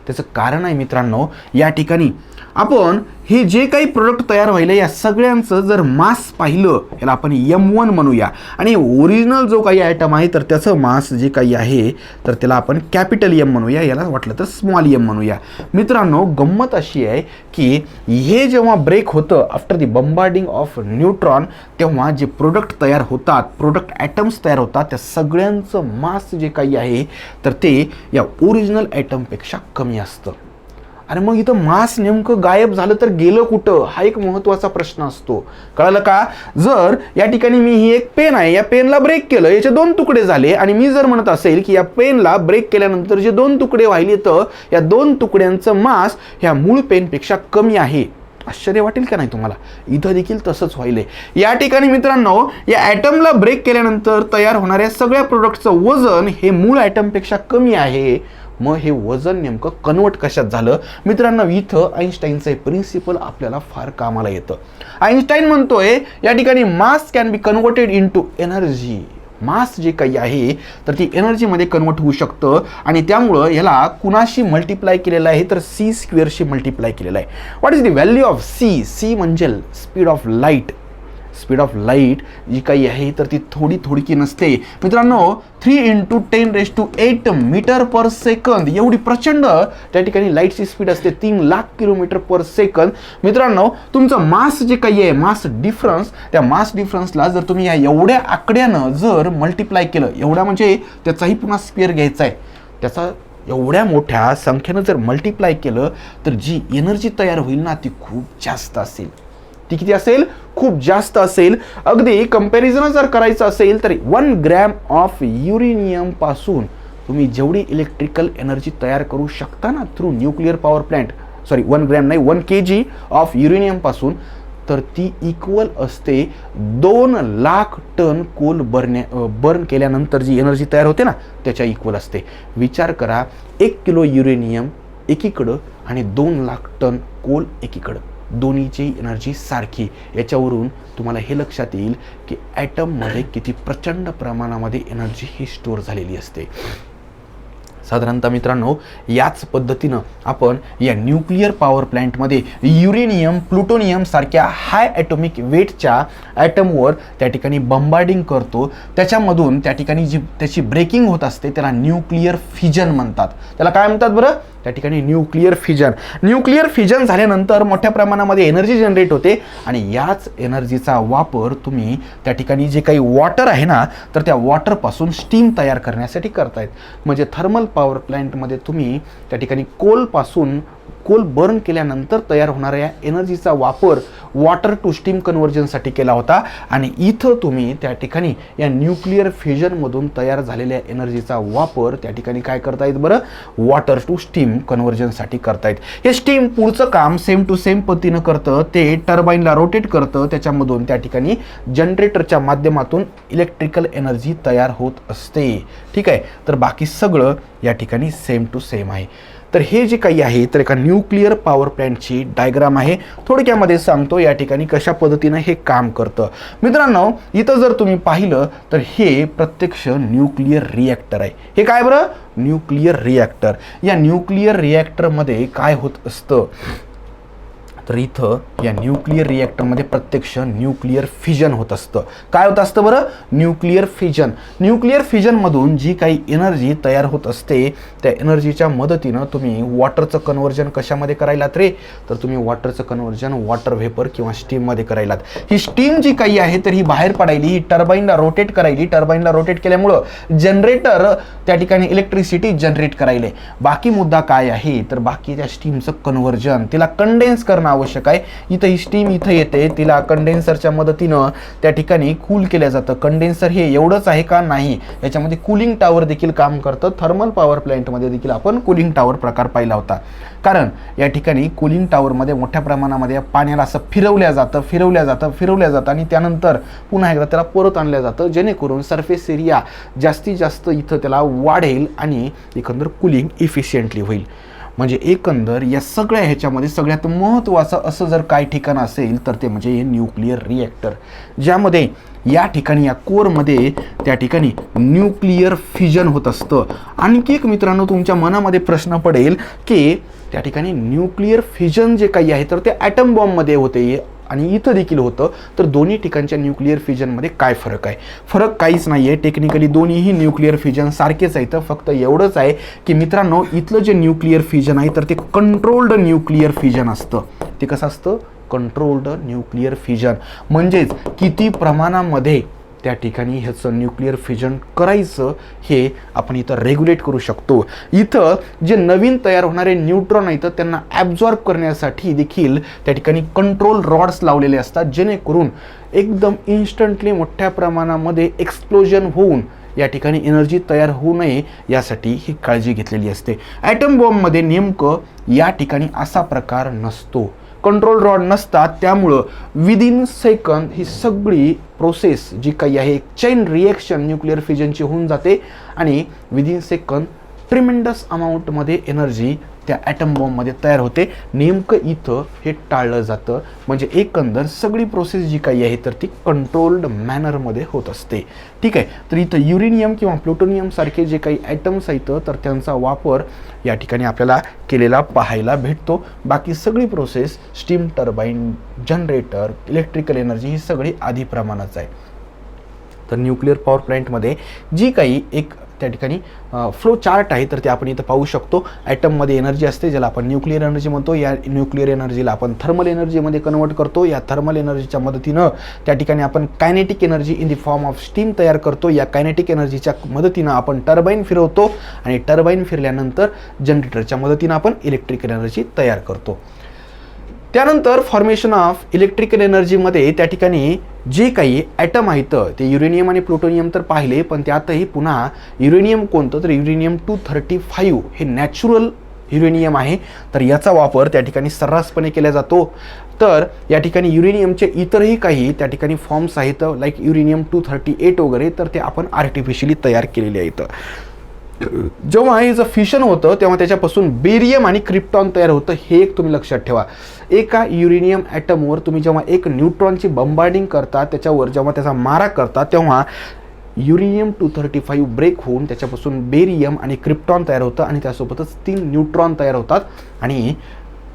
त्याचं कारण आहे मित्रांनो, या ठिकाणी आपण हे जे काही प्रोडक्ट तयार व्हायले या सगळ्यांचं जर मास पाहिलं, याला आपण M1 म्हणूया, आणि ओरिजिनल जो काही ॲटम आहे तर त्याचं मास जे काही आहे तर त्याला आपण कॅपिटल M म्हणूया, याला वाटलं तर स्मॉल m म्हणूया. मित्रांनो, गंमत अशी आहे की हे जेव्हा ब्रेक होतं after the bombarding of neutron, तेव्हा जे प्रोडक्ट तयार होतात, प्रोडक्ट ॲटम्स तयार होतात, त्या सगळ्यांचं मास जे काही आहे तर ते या ओरिजिनल ॲटमपेक्षा कमी असतं. आणि मग इथं मास नेमकं गायब झालं तर गेलं कुठं, हा एक महत्त्वाचा प्रश्न असतो. कळलं का? जर या ठिकाणी मी ही एक पेन आहे, या पेनला ब्रेक केलं, याचे दोन तुकडे झाले, आणि मी जर म्हणत असेल की या पेनला ब्रेक केल्यानंतर जे दोन तुकडे व्हायले तर या दोन तुकड्यांचं मास ह्या मूळ पेनपेक्षा कमी आहे, आश्चर्य वाटेल का नाही तुम्हाला? इथं देखील तसंच व्हायले. या ठिकाणी मित्रांनो, या ॲटमला ब्रेक केल्यानंतर तयार होणाऱ्या सगळ्या प्रोडक्टचं वजन हे मूळ ॲटमपेक्षा कमी आहे. मग हे वजन नेमकं कन्वर्ट कशात झालं? मित्रांनो, इथं आईन्स्टाईनचं हे प्रिन्सिपल आपल्याला फार कामाला येतं. आईन्स्टाईन म्हणतोय या ठिकाणी mass can be converted into energy. Mass जे काही आहे तर ती एनर्जीमध्ये कन्वर्ट होऊ शकतं, आणि त्यामुळं याला कुणाशी मल्टिप्लाय केलेलं आहे तर c² मल्टिप्लाय केलेलं आहे. What is the value of c म्हणजे speed of light. Speed of light जी काही आहे तर ती थोडकी नसते मित्रांनो. 3 × 10⁸ मीटर पर सेकंद एवढी प्रचंड त्या ठिकाणी लाईटची स्पीड असते, 3 लाख किलोमीटर पर सेकंद. मित्रांनो, तुमचं मास जे काही आहे, मास डिफरन्स, त्या मास डिफरन्सला जर तुम्ही या एवढ्या आकड्यानं जर मल्टिप्लाय केलं, एवढा म्हणजे त्याचाही पुन्हा स्क्वेअर घ्यायचा आहे, त्याचा एवढ्या मोठ्या संख्येनं जर मल्टिप्लाय केलं तर जी एनर्जी तयार होईल ना ती खूप जास्त असेल. ती किती असेल? खूप जास्त असेल. अगदी कंपॅरिझन जर करायचं असेल तर 1 ग्रॅम ऑफ युरेनियम पासून तुम्ही जेवढी इलेक्ट्रिकल एनर्जी तयार करू शकता ना through nuclear power plant, 1 gram नाही 1 kg ऑफ युरेनियम पासून, तर ती इक्वल असते 2 लाख टन कोल बर्न केल्यानंतर जी एनर्जी तयार होते ना त्याच्या इक्वल असते. विचार करा, 1 किलो युरेनियम एकीकडं आणि 2 लाख टन कोल एकीकडं, दोन्हीची एनर्जी सारखी. याच्यावरून तुम्हाला हे लक्षात येईल की ॲटममध्ये किती प्रचंड प्रमाणामध्ये एनर्जी ही स्टोअर झालेली असते. साधारणतः मित्रांनो, याच पद्धतीनं आपण या न्यूक्लिअर पॉवर प्लॅन्टमध्ये युरेनियम, प्लुटोनियम सारख्या हाय ॲटॉमिक वेटच्या ॲटमवर त्या ठिकाणी बंबार्डिंग करतो. त्याच्यामधून त्या ठिकाणी जी त्याची ब्रेकिंग होत असते त्याला न्यूक्लिअर फिजन म्हणतात. त्याला काय म्हणतात बरं? त्या ठिकाणी न्यूक्लिअर फिजन. न्यूक्लिअर फिजन झाल्यानंतर मोठ्या प्रमाणामध्ये एनर्जी जनरेट होते, आणि याच एनर्जीचा वापर तुम्ही त्या ठिकाणी जे काही वॉटर आहे ना तर त्या वॉटरपासून स्टीम तयार करण्यासाठी करतायत. म्हणजे थर्मल पॉवर प्लॅन्टमध्ये तुम्ही त्या ठिकाणी कोल बर्न केल्यानंतर तयार होणाऱ्या एनर्जीचा वापर वॉटर टू स्टीम कन्व्हर्जनसाठी केला होता, आणि इथं तुम्ही त्या ठिकाणी या न्यूक्लिअर फिजनमधून तयार झालेल्या एनर्जीचा वापर त्या ठिकाणी काय करतायत बरं? वॉटर टू स्टीम कन्व्हर्जनसाठी करतायत. हे स्टीम पुढचं काम सेम टू सेम पद्धतीनं करतं, ते टर्बाईनला रोटेट करतं, त्याच्यामधून त्या ठिकाणी जनरेटरच्या माध्यमातून इलेक्ट्रिकल एनर्जी तयार होत असते. ठीक आहे, तर बाकी सगळं या ठिकाणी सेम टू सेम आहे. तर हे जे काही आहे तर एका न्यूक्लिअर पॉवर प्लॅन्टची डायग्राम आहे. थोडक्यामध्ये सांगतो या ठिकाणी कशा पद्धतीनं हे काम करतं. मित्रांनो, इथं जर तुम्ही पाहिलं तर हे प्रत्यक्ष न्यूक्लिअर रिॲक्टर आहे. हे काय बरं? Nuclear reactor. या न्यूक्लिअर रिॲक्टरमध्ये काय होत असतं तर इथं या न्यूक्लिअर रिॲक्टरमध्ये प्रत्यक्ष न्यूक्लिअर फिजन होत असतं. काय होत असतं बरं? Nuclear fission. न्यूक्लिअर फिजनमधून जी काही एनर्जी तयार होत असते त्या एनर्जीच्या मदतीनं तुम्ही वॉटरचं कन्व्हर्जन कशामध्ये करायलात रे? तर तुम्ही वॉटरचं कन्व्हर्जन वॉटर व्हेपर किंवा स्टीममध्ये करायलात. ही स्टीम जी काही आहे तर ही बाहेर पडायली, ही टर्बाईनला रोटेट करायली. टर्बाईनला रोटेट केल्यामुळं जनरेटर त्या ठिकाणी इलेक्ट्रिसिटी जनरेट करायले. बाकी मुद्दा काय आहे तर बाकी त्या स्टीमचं कन्व्हर्जन, तिला कंडेन्स करणं आवश्यक आहे. इथं ही स्टीम इथं येते, तिला कंडेन्सरच्या मदतीनं त्या ठिकाणी कूल केलं जातं. कंडेन्सर हे एवढंच आहे का? नाही, याच्यामध्ये कूलिंग टॉवर देखील काम करतं. थर्मल पॉवर प्लांटमध्ये देखील आपण कूलिंग टॉवर प्रकार पाहिला होता. कारण या ठिकाणी कूलिंग टॉवरमध्ये मोठ्या प्रमाणामध्ये पाण्याला असं फिरवल्या जातं आणि त्यानंतर पुन्हा एकदा त्याला परत आणलं जातं, जेणेकरून सरफेस एरिया जास्तीत जास्त इथं त्याला वाढेल आणि एकंदर कूलिंग इफिशियंटली होईल. म्हणजे एकंदर या सगळ्या ह्याच्यामध्ये सगळ्यात महत्त्वाचं असं जर काय ठिकाण असेल तर ते म्हणजे हे न्यूक्लिअर रिॲक्टर, ज्यामध्ये या ठिकाणी या कोरमध्ये त्या ठिकाणी न्यूक्लिअर फिजन होत असतं. आणखी एक मित्रांनो तुमच्या मनामध्ये प्रश्न पडेल की त्या ठिकाणी न्यूक्लिअर फिजन जे काही आहे तर ते ॲटम बॉम्बमध्ये होते आणि इथं देखील होतं, तर दोन्ही ठिकाणच्या न्यूक्लिअर फिजनमध्ये काय फरक आहे? फरक काहीच नाही आहे. टेक्निकली दोन्हीही न्यूक्लिअर फिजन सारखेच आहेत. फक्त एवढंच आहे की मित्रांनो इथलं जे न्यूक्लिअर फिजन आहे तर ते कंट्रोल्ड न्यूक्लिअर फिजन असतं. ते कसं असतं? Controlled nuclear fission. म्हणजेच किती प्रमाणामध्ये त्या ठिकाणी ह्याचं न्यूक्लिअर फिजन करायचं हे आपण इथं रेग्युलेट करू शकतो. इथं जे नवीन तयार होणारे न्यूट्रॉन आहेत त्यांना ॲब्झॉर्ब करण्यासाठी देखील त्या ठिकाणी कंट्रोल रॉड्स लावलेले असतात, जेणेकरून एकदम इन्स्टंटली मोठ्या प्रमाणामध्ये एक्सप्लोजन होऊन या ठिकाणी एनर्जी तयार होऊ नये यासाठी ही काळजी घेतलेली असते. ॲटम बॉम्बमध्ये नेमकं या ठिकाणी असा प्रकार नसतो. कंट्रोल रॉड नसतात, त्यामुळं विदिन सेकंद ही सगळी प्रोसेस जी काही आहे चेन रिॲक्शन न्यूक्लिअर फिजनची होऊन जाते आणि विदिन सेकंद ट्रिमेंडस अमाऊंटमध्ये एनर्जी त्या ॲटम बॉम्बमध्ये तयार होते. नेमकं इथं हे टाळलं जातं. म्हणजे एकंदर सगळी प्रोसेस जी काही आहे तर ती कंट्रोल्ड मॅनरमध्ये होत असते. ठीक आहे. तर इथं युरेनियम किंवा प्लुटोनियम सारखे जे काही ॲटम्स आहेत तर त्यांचा वापर या ठिकाणी आपल्याला केलेला पाहायला भेटतो. बाकी सगळी process steam turbine, generator, electrical energy ही सगळी आधी प्रमाणात आहे. तर न्यूक्लिअर पॉवर प्लांटमध्ये जी काही एक त्या ठिकाणी फ्लो चार्ट आहे तर ते आपण इथं पाहू शकतो. ॲटममध्ये एनर्जी असते ज्याला आपण न्यूक्लिअर एनर्जी म्हणतो. या न्यूक्लिअर एनर्जीला आपण थर्मल एनर्जीमध्ये कन्वर्ट करतो. या थर्मल एनर्जीच्या मदतीनं त्या ठिकाणी आपण kinetic energy in the form of steam तयार करतो. या कायनेटिक एनर्जीच्या मदतीनं आपण टर्बाईन फिरवतो आणि टर्बाईन फिरल्यानंतर जनरेटरच्या मदतीनं आपण इलेक्ट्रिकल एनर्जी तयार करतो. त्यानंतर फॉर्मेशन ऑफ इलेक्ट्रिकल एनर्जीमध्ये त्या ठिकाणी जे काही ॲटम आहेत ते युरेनियम आणि प्लुटोनियम तर पाहिले, पण त्यातही पुन्हा युरेनियम कोणतं तर युरेनियम 235 हे नॅचरल युरेनियम आहे. तर याचा वापर त्या ठिकाणी सर्रासपणे केला जातो. तर या ठिकाणी युरेनियमचे इतरही काही त्या ठिकाणी फॉर्म्स आहेत लाईक युरेनियम 238 वगैरे, तर ते आपण आर्टिफिशियली तयार केलेले आहेत. जेव्हा हे जर फिशन होतं तेव्हा त्याच्यापासून बेरियम आणि क्रिप्टॉन तयार होतं. हे एक तुम्ही लक्षात ठेवा. एका युरेनियम ॲटमवर तुम्ही जेव्हा एक न्यूट्रॉनची बंबार्डिंग करता, त्याच्यावर जेव्हा त्याचा मारा करता, तेव्हा युरेनियम 235 ब्रेक होऊन त्याच्यापासून बेरियम आणि क्रिप्टॉन तयार होतं आणि त्यासोबतच 3 न्यूट्रॉन तयार होतात आणि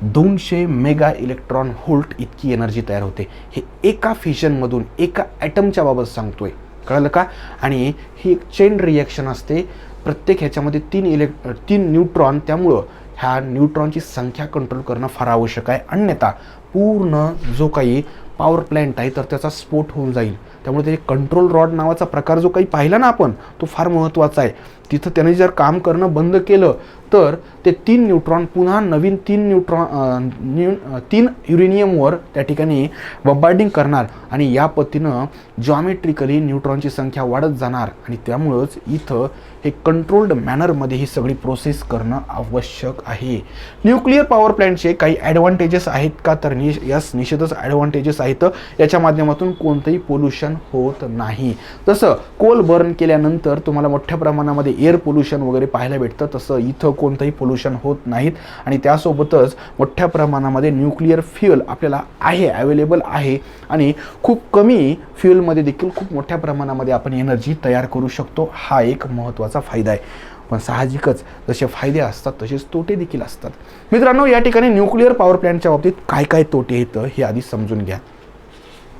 200 मेगा इलेक्ट्रॉन व्होल्ट इतकी एनर्जी तयार होते. हे एका फिशनमधून एका ॲटमच्या बाबत सांगतोय, कळलं का? आणि ही एक चेन रिॲक्शन असते. प्रत्येक ह्याच्यामध्ये 3 न्यूट्रॉन, त्यामुळं ह्या न्यूट्रॉनची संख्या कंट्रोल करणं फार आवश्यक आहे. अन्यथा पूर्ण जो काही पॉवर प्लॅन्ट आहे तर त्याचा स्फोट होऊन जाईल. त्यामुळे ते कंट्रोल रॉड नावाचा प्रकार जो काही पाहिला ना आपण, तो फार महत्त्वाचा आहे. तिथं त्याने जर काम करणं बंद केलं तर ते 3 न्यूट्रॉन पुन्हा नवीन 3 युरेनियमवर त्या ठिकाणी बंबार्डिंग करणार आणि या पद्धतीनं जॉमेट्रिकली न्यूट्रॉनची संख्या वाढत जाणार आणि त्यामुळंच इथं हे कंट्रोल्ड मॅनरमध्ये ही सगळी प्रोसेस करणं आवश्यक आहे. न्यूक्लिअर पॉवर प्लॅन्टचे काही ॲडव्हान्टेजेस आहेत का तर यस, निश्चितच ॲडव्हान्टेजेस आहेत. याच्या माध्यमातून कोणतंही पोल्युशन होत नाही. जसं कोल बर्न केल्यानंतर तुम्हाला मोठ्या प्रमाणामध्ये एअर पोल्युशन वगैरे पाहायला भेटतं, तसं इथं कोणतंही पोल्युशन होत नाहीत. आणि त्यासोबतच मोठ्या प्रमाणामध्ये न्यूक्लिअर फ्युएल आपल्याला आहे, अवेलेबल आहे आणि खूप कमी फ्युएलमध्ये देखील खूप मोठ्या प्रमाणामध्ये आपण एनर्जी तयार करू शकतो. हा एक महत्त्वाचा फायदा आहे. पण साहजिकच जसे फायदे असतात तसेच तोटे देखील असतात. मित्रांनो, या ठिकाणी न्यूक्लिअर पॉवर प्लॅन्टच्या बाबतीत काय काय तोटे येतं हे आधी समजून घ्या.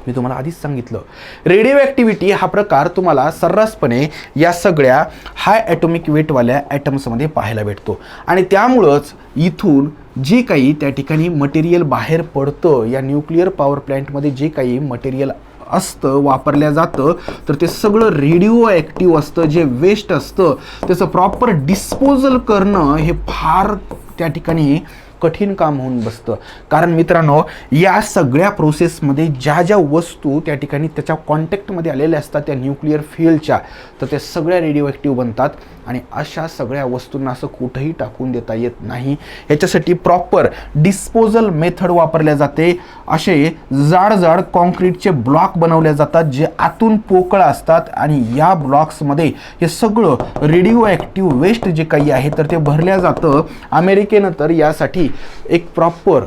मी तुम्हाला आधीच सांगितलं, रेडिओ ॲक्टिव्हिटी हा प्रकार तुम्हाला सर्रासपणे या सगळ्या हाय ॲटॉमिक वेटवाल्या ॲटम्समध्ये पाहायला भेटतो आणि त्यामुळंच इथून जे काही त्या ठिकाणी मटेरियल बाहेर पडतं, या न्यूक्लिअर पॉवर प्लॅन्टमध्ये जे काही मटेरियल असतं, वापरल्या जातं, तर ते सगळं रेडिओ ॲक्टिव्ह असतं. जे वेस्ट असतं त्याचं प्रॉपर डिस्पोजल करणं हे फार त्या ठिकाणी कठीण काम होऊन बसतं. कारण मित्रांनो, या सगळ्या प्रोसेसमध्ये ज्या ज्या वस्तू त्या ठिकाणी त्याच्या कॉन्टॅक्टमध्ये आलेल्या असतात त्या न्यूक्लिअर फ्युएलच्या, तर त्या सगळ्या रेडिओ ॲक्टिव्ह बनतात आणि अशा सगळ्या वस्तूंना असं कुठंही टाकून देता येत नाही. याच्यासाठी प्रॉपर डिस्पोजल मेथड वापरल्या जाते. असे जाड जाड कॉन्क्रीटचे ब्लॉक बनवले जातात जे आतून पोकळ असतात आणि या ब्लॉक्समध्ये हे सगळं रेडिओ ॲक्टिव्ह वेस्ट जे काही आहे तर ते भरल्या जातं. अमेरिकेनं तर यासाठी एक प्रॉपर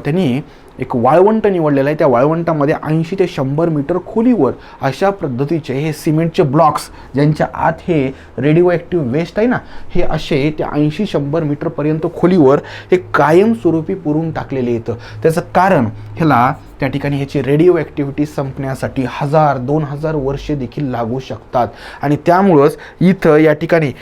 त्यांनी एक वाळवंट निवडलेलं आहे. त्या वाळवंटामध्ये 80 ते 100 मीटर खोलीवर अशा पद्धतीचे हे सिमेंटचे ब्लॉक्स, ज्यांच्या आत हे रेडिओ ॲक्टिव्ह वेस्ट आहे ना, हे असे ते 80-100 मीटरपर्यंत खोलीवर हे कायमस्वरूपी पुरून टाकलेले येतं. त्याचं कारण ह्याला त्या ठिकाणी ह्याची रेडिओ ॲक्टिव्हिटी संपण्यासाठी 1000-2000 वर्षे देखील लागू शकतात आणि त्यामुळंच इथं या ठिकाणी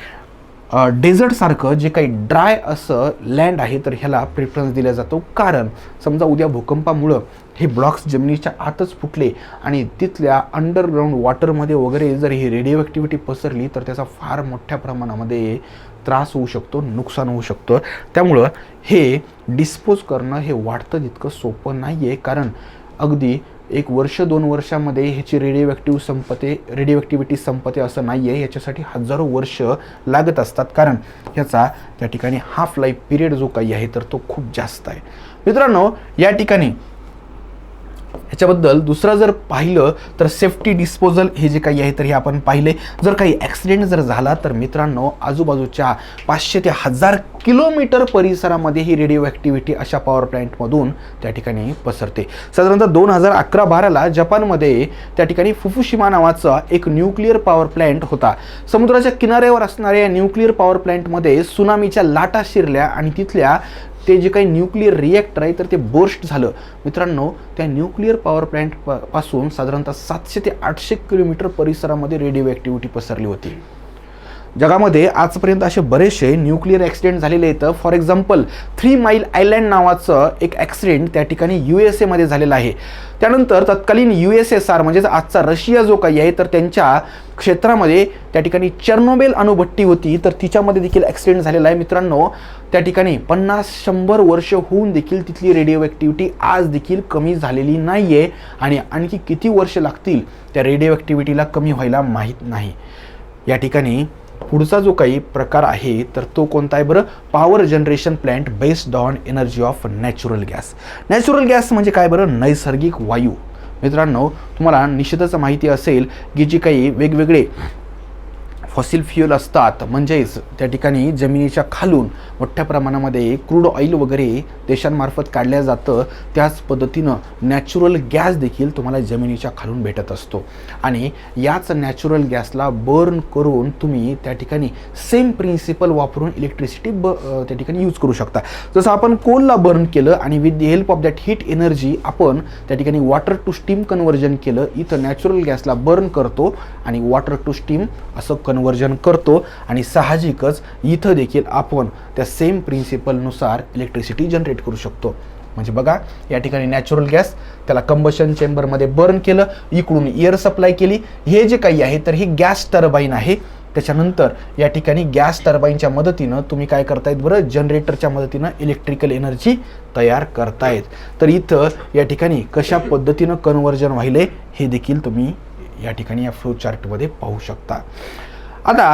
डेझर्टसारखं जे काही ड्राय असं लँड आहे तर ह्याला प्रेफरन्स दिला जातो. कारण समजा उद्या भूकंपामुळं हे ब्लॉक्स जमिनीच्या आतच फुटले आणि तिथल्या अंडरग्राऊंड वॉटरमध्ये वगैरे जर ही रेडिओ ॲक्टिव्हिटी पसरली तर त्याचा फार मोठ्या प्रमाणामध्ये त्रास होऊ शकतो, नुकसान होऊ शकतं. त्यामुळं हे डिस्पोज करणं हे वाटतं तितकं सोपं नाही आहे. कारण अगदी 1 वर्ष 2 वर्षामध्ये ह्याची रेडिओ ॲक्टिव्हिटी संपते असं नाही आहे. याच्यासाठी हजारो वर्ष लागत असतात. कारण ह्याचा त्या ठिकाणी हाफ लाईफ पिरियड जो काही आहे तर तो खूप जास्त आहे. मित्रांनो, या ठिकाणी ह्याच्याबद्दल दुसरं जर पाहिलं तर सेफ्टी डिस्पोजल हे जे काही आहे तर हे आपण पाहिले. जर काही ॲक्सिडेंट जर झाला तर मित्रांनो, आजूबाजूच्या 500 ते 1000 किलोमीटर परिसरामध्ये ही रेडिओ ॲक्टिव्हिटी अशा पॉवर प्लॅन्टमधून त्या ठिकाणी पसरते. साधारणतः 2011-12ला जपानमध्ये त्या ठिकाणी फुकुशिमा नावाचा एक न्यूक्लिअर पॉवर प्लॅन्ट होता. समुद्राच्या किनाऱ्यावर असणाऱ्या या न्यूक्लिअर पॉवर प्लॅन्टमध्ये सुनामीच्या लाटा शिरल्या आणि तिथल्या ते जे काही न्यूक्लिअर रिॲक्टर आहे तर ते बोर्स्ट झालं. मित्रांनो, त्या न्यूक्लिअर पॉवर प्लॅन्ट पासून साधारणतः 700 ते 800 किलोमीटर परिसरामध्ये रेडिओ ॲक्टिव्हिटी पसरली होती. जगामध्ये आजपर्यंत असे बरेचसे न्यूक्लिअर ॲक्सिडेंट झालेले आहेत. फॉर एक्झाम्पल 3 माईल आयलँड नावाचं एक ॲक्सिडेंट त्या ठिकाणी USA झालेलं आहे. त्यानंतर तत्कालीन USSR म्हणजेच आजचा रशिया जो काही आहे तर त्यांच्या क्षेत्रामध्ये त्या ठिकाणी चेर्नोबिल अणुभट्टी होती तर तिच्यामध्ये देखील ॲक्सिडेंट झालेला आहे. मित्रांनो, त्या ठिकाणी 50-100 वर्ष होऊन देखील तिथली रेडिओ ॲक्टिव्हिटी आज देखील कमी झालेली नाही आहे आणि आणखी किती वर्ष लागतील त्या रेडिओ ॲक्टिव्हिटीला कमी व्हायला माहीत नाही. या ठिकाणी पुढचा जो काही प्रकार आहे तर तो कोणता आहे बरं? Power generation plant based on energy of natural gas. Natural gas म्हणजे काय बरं? नैसर्गिक वायू. मित्रांनो, तुम्हाला निश्चितच माहिती असेल की जी काही वेगवेगळे फॉसिल फ्युएल असतात, म्हणजेच त्या ठिकाणी जमिनीच्या खालून मोठ्या प्रमाणामध्ये क्रूड ऑइल वगैरे देशांमार्फत काढल्या जातं, त्याच पद्धतीनं नॅचरल गॅस देखील तुम्हाला जमिनीच्या खालून भेटत असतो आणि याच नॅचरल गॅसला बर्न करून तुम्ही त्या ठिकाणी सेम प्रिन्सिपल वापरून इलेक्ट्रिसिटी त्या ठिकाणी यूज करू शकता. जसं आपण कोलला बर्न केलं आणि with the help of that heat energy आपण त्या ठिकाणी वॉटर टू स्टीम कन्व्हर्जन केलं, इथं नॅचरल गॅसला बर्न करतो आणि वॉटर टू स्टीम असं कन्व्हर्जन करतो आणि साहजिकच इथं देखील आपण त्या सेम प्रिन्सिपलनुसार इलेक्ट्रिसिटी जनरेट करू शकतो. म्हणजे बघा, या ठिकाणी नॅचरल गॅस त्याला कंबशन चेंबरमध्ये बर्न केलं, इकडून एअर सप्लाय केली. हे जे काही आहे तर ही गॅस टर्बाईन आहे. त्याच्यानंतर या ठिकाणी गॅस टर्बाईनच्या मदतीनं तुम्ही काय करतायत बरं? जनरेटरच्या मदतीनं इलेक्ट्रिकल एनर्जी तयार करतायत. तर इथं या ठिकाणी कशा पद्धतीनं कन्व्हर्जन व्हायले हे देखील तुम्ही या ठिकाणी या फ्लो चार्टमध्ये पाहू शकता. आता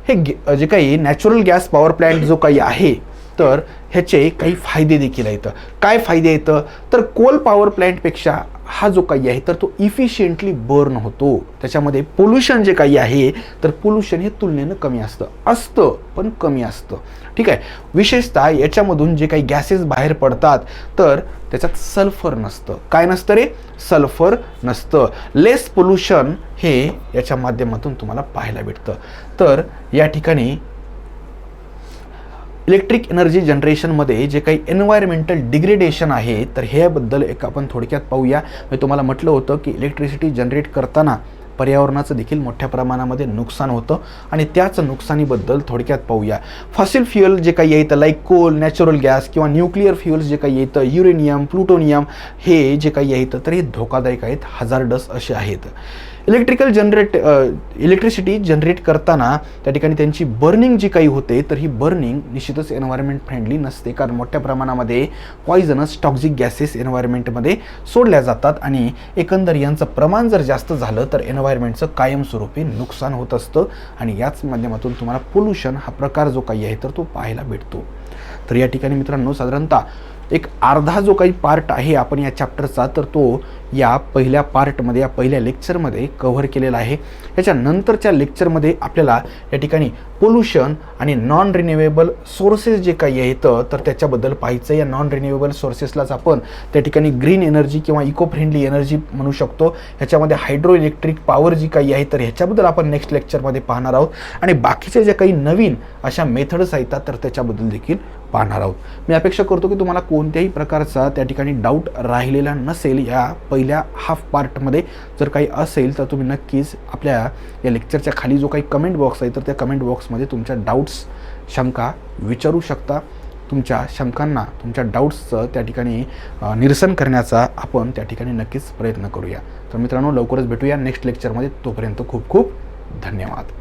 हे जे काही नॅचरल गॅस पॉवर प्लॅन्ट जो काही आहे तर ह्याचे काही फायदे देखील आहेत. काय फायदे आहेत तर कोल पॉवर प्लॅन्टपेक्षा हा जो काही आहे तर तो इफिशियंटली बर्न होतो. त्याच्यामध्ये पोल्युशन जे काही आहे तर पोल्युशन हे तुलनेनं कमी असतं पण कमी असतं. ठीक आहे. विशेषतः याच्यामधून जे काही गॅसेस बाहेर पडतात तर त्याच्यात सल्फर नसतं. काय नसतं रे? सल्फर नसतं. लेस पोल्युशन हे याच्या माध्यमातून तुम्हाला पाहायला भेटतं. तर या ठिकाणी इलेक्ट्रिक एनर्जी जनरेशनमध्ये जे काही एन्व्हायरमेंटल डिग्रेडेशन आहे तर ह्याबद्दल एक आपण थोडक्यात पाहूया. मी तुम्हाला म्हटलं होतं की इलेक्ट्रिसिटी जनरेट करताना पर्यावरणाचं देखील मोठ्या प्रमाणामध्ये नुकसान होतं आणि त्याच नुकसानीबद्दल थोडक्यात पाहूया. फॉसिल फ्युअल जे काही येतं लाईक कोल, नॅचरल गॅस किंवा न्यूक्लिअर फ्युअल्स जे काही येतं, युरेनियम, प्लुटोनियम हे जे काही येतं तर हे धोकादायक आहेत, हजार्डस असे आहेत. इलेक्ट्रिसिटी जनरेट करताना त्या ठिकाणी त्यांची बर्निंग जी काही होते तर ही बर्निंग निश्चितच एन्व्हायरमेंट फ्रेंडली नसते, कारण मोठ्या प्रमाणामध्ये पॉयझनस टॉक्झिक गॅसेस एन्व्हायरमेंटमध्ये सोडल्या जातात आणि एकंदर यांचं प्रमाण जर जास्त झालं तर एन्व्हायरमेंटचं कायमस्वरूपी नुकसान होत असतं आणि याच माध्यमातून तुम्हाला पोल्युशन हा प्रकार जो काही आहे तर तो पाहायला भेटतो. तर या ठिकाणी मित्रांनो साधारणतः एक अर्धा जो काही पार्ट आहे आपण या चॅप्टरचा तर तो या पहिल्या पार्टमध्ये, या पहिल्या लेक्चरमध्ये कव्हर केलेला आहे. याच्यानंतरच्या लेक्चरमध्ये आपल्याला या ठिकाणी पोल्युशन आणि नॉन रिन्युएबल सोर्सेस जे काही आहेत तर त्याच्याबद्दल पाहायचं. या नॉन रिन्युएबल सोर्सेसलाच आपण त्या ठिकाणी ग्रीन एनर्जी किंवा इको फ्रेंडली एनर्जी म्हणू शकतो. ह्याच्यामध्ये हायड्रो इलेक्ट्रिक पॉवर जी काही आहे तर ह्याच्याबद्दल आपण नेक्स्ट लेक्चरमध्ये पाहणार आहोत आणि बाकीचे जे काही नवीन अशा मेथड्स आहेत तर त्याच्याबद्दल देखील पाहणार आहोत. मी अपेक्षा करतो की तुम्हाला कोणत्याही प्रकारचा त्या ठिकाणी डाऊट राहिलेला नसेल. या पहिल्या हाफ पार्टमध्ये जर काही असेल तर तुम्ही नक्कीच आपल्या या लेक्चरच्या खाली जो काही कमेंट बॉक्स आहे तर त्या कमेंट बॉक्समध्ये तुमच्या डाऊट्स, शंका विचारू शकता. तुमच्या शंकांना, तुमच्या डाऊट्सचं त्या ठिकाणी निरसन करण्याचा आपण त्या ठिकाणी नक्कीच प्रयत्न करूया. तर मित्रांनो लवकरच भेटूया नेक्स्ट लेक्चरमध्ये. तोपर्यंत खूप खूप धन्यवाद.